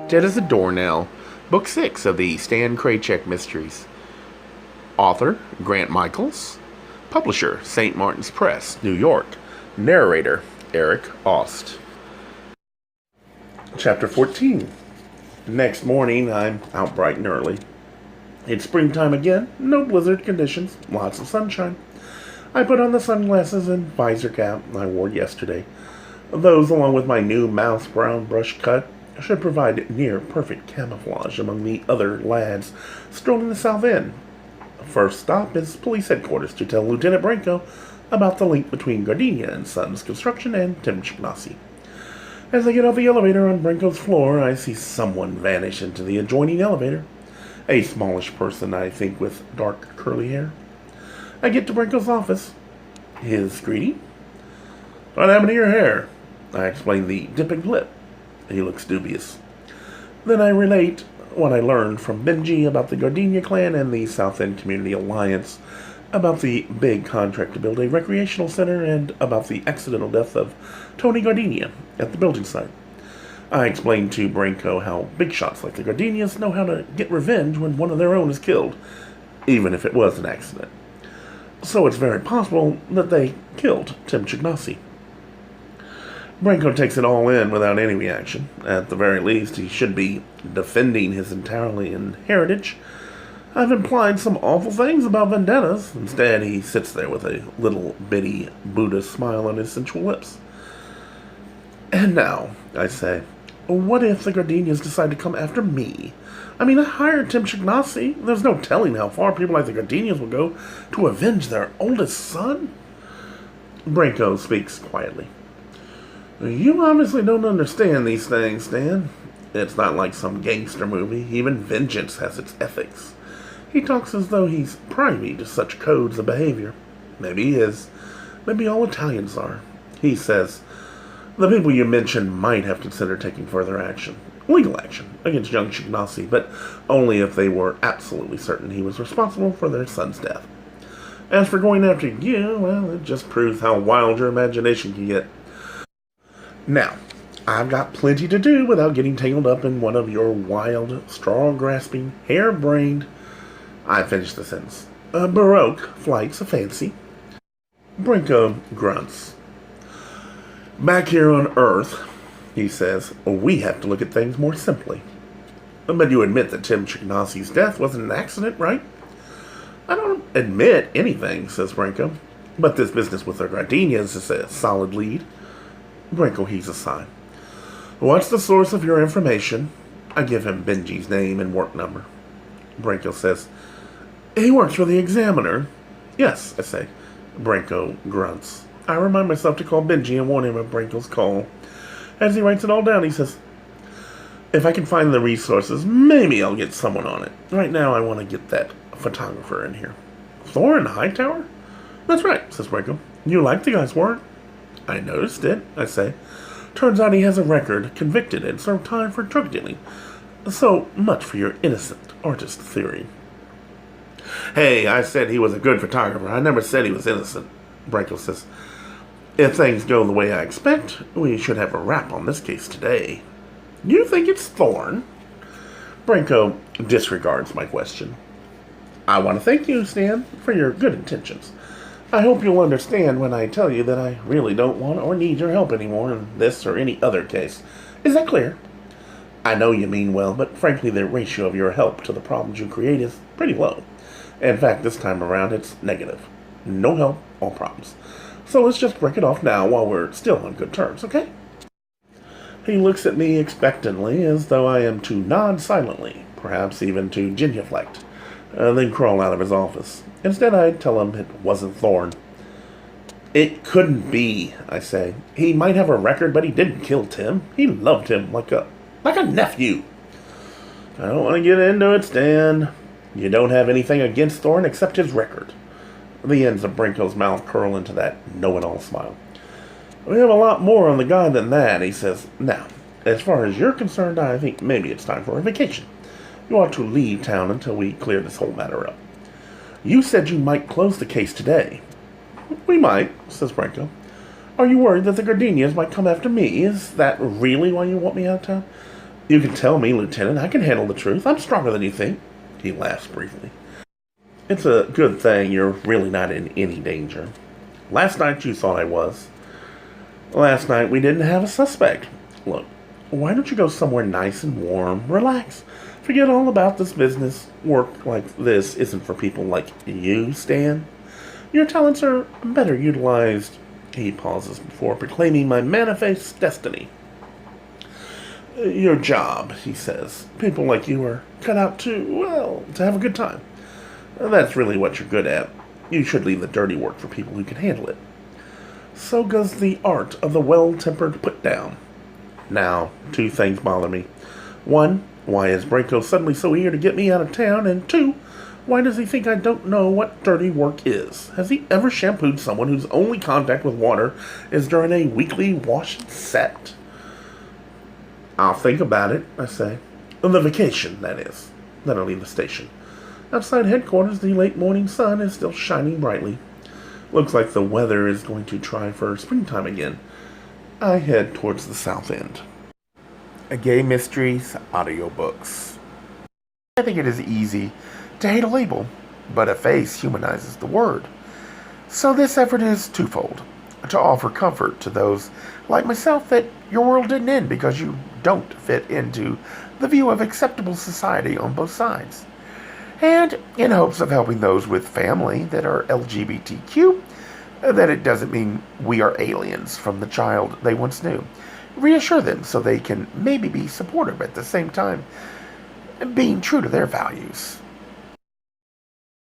Dead as a Doornail, Book 6 of the Stan Kraychik Mysteries. Author, Grant Michaels. Publisher, St. Martin's Press, New York. Narrator, Eric Aust. Chapter 14. Next morning, I'm out bright and early. It's springtime again, no blizzard conditions, lots of sunshine. I put on the sunglasses and visor cap I wore yesterday. Those, along with my new mouse brown brush cut, should provide near-perfect camouflage among the other lads strolling the south end. First stop is police headquarters to tell Lieutenant Branco about the link between Gardenia and Sons Construction and Tim Chignassi. As I get off the elevator on Branco's floor, I see someone vanish into the adjoining elevator. A smallish person, I think, with dark curly hair. I get to Branco's office. His greeting. "What happened to your hair?" I explain the dipping lip. He looks dubious. Then I relate what I learned from Benji about the Gardenia clan and the South End Community Alliance, about the big contract to build a recreational center, and about the accidental death of Tony Gardenia at the building site. I explained to Branco how big shots like the Gardenias know how to get revenge when one of their own is killed, even if it was an accident. So it's very possible that they killed Tim Chignassi. Branco takes it all in without any reaction. At the very least, he should be defending his Italian heritage. I've implied some awful things about vendettas. Instead, he sits there with a little bitty Buddha smile on his sensual lips. "And now," I say, "what if the Gardenias decide to come after me? I mean, I hired Tim Chignassi. There's no telling how far people like the Gardenias will go to avenge their oldest son." Branco speaks quietly. "You obviously don't understand these things, Stan. It's not like some gangster movie. Even vengeance has its ethics." He talks as though he's privy to such codes of behavior. Maybe he is. Maybe all Italians are. He says, "The people you mentioned might have considered taking further action. Legal action against young Chignassi, but only if they were absolutely certain he was responsible for their son's death. As for going after you, well, it just proves how wild your imagination can get. Now, I've got plenty to do without getting tangled up in one of your wild, straw-grasping, hair-brained—" I finished the sentence. "Baroque flights of fancy." Branco grunts. "Back here on Earth," he says, "we have to look at things more simply. But you admit that Tim Chignassi's death wasn't an accident, right?" "I don't admit anything," says Branco. "But this business with the Gardenias is a solid lead." Branco heaves a sigh. "What's the source of your information?" I give him Benji's name and work number. Branco says, "He works for the Examiner." "Yes," I say. Branco grunts. I remind myself to call Benji and warn him of Branco's call. As he writes it all down, he says, "If I can find the resources, maybe I'll get someone on it. Right now, I want to get that photographer in here." "Thorne Hightower?" "That's right," says Branco. "You like the guy's work?" "I noticed it," I say. "Turns out he has a record, convicted, and served time for drug dealing. So much for your innocent artist theory." "Hey, I said he was a good photographer. I never said he was innocent." Branco says, "If things go the way I expect, we should have a wrap on this case today." "You think it's Thorne?" Branco disregards my question. "I want to thank you, Stan, for your good intentions. I hope you'll understand when I tell you that I really don't want or need your help anymore in this or any other case. Is that clear? I know you mean well, but frankly the ratio of your help to the problems you create is pretty low. In fact, this time around it's negative. No help, all problems. So let's just break it off now while we're still on good terms, okay?" He looks at me expectantly, as though I am to nod silently, perhaps even to genuflect, then crawl out of his office. Instead, I tell him it wasn't Thorne. "It couldn't be," I say. "He might have a record, but he didn't kill Tim. He loved him like a nephew." "I don't want to get into it, Stan. You don't have anything against Thorne except his record." The ends of Branco's mouth curl into that know-it-all smile. "We have a lot more on the guy than that," he says. "Now, as far as you're concerned, I think maybe it's time for a vacation. You ought to leave town until we clear this whole matter up. You said you might close the case today." "We might," says Branco. "Are you worried that the Gardenias might come after me? Is that really why you want me out of town?" You can tell me, Lieutenant. I can handle the truth. I'm stronger than you think. He laughs briefly. It's a good thing you're really not in any danger. Last night you thought I was. Last night we didn't have a suspect. Look, why don't you go somewhere nice and warm, relax, forget all about this business. Work like this isn't for people like you, Stan. Your talents are better utilized. He pauses before proclaiming my manifest destiny. Your job, he says. People like you are cut out to have a good time. That's really what you're good at. You should leave the dirty work for people who can handle it. So goes the art of the well-tempered put-down. Now, two things bother me. One, why is Branco suddenly so eager to get me out of town? And two, why does he think I don't know what dirty work is? Has he ever shampooed someone whose only contact with water is during a weekly wash and set? I'll think about it, I say. On the vacation, that is. Then I leave the station. Outside headquarters, the late morning sun is still shining brightly. Looks like the weather is going to try for springtime again. I head towards the south end. A Gay Mysteries audiobooks. I think it is easy to hate a label, but a face humanizes the word. So this effort is twofold. To offer comfort to those like myself that your world didn't end because you don't fit into the view of acceptable society on both sides. And in hopes of helping those with family that are LGBTQ, that it doesn't mean we are aliens from the child they once knew. Reassure them so they can maybe be supportive at the same time, being true to their values.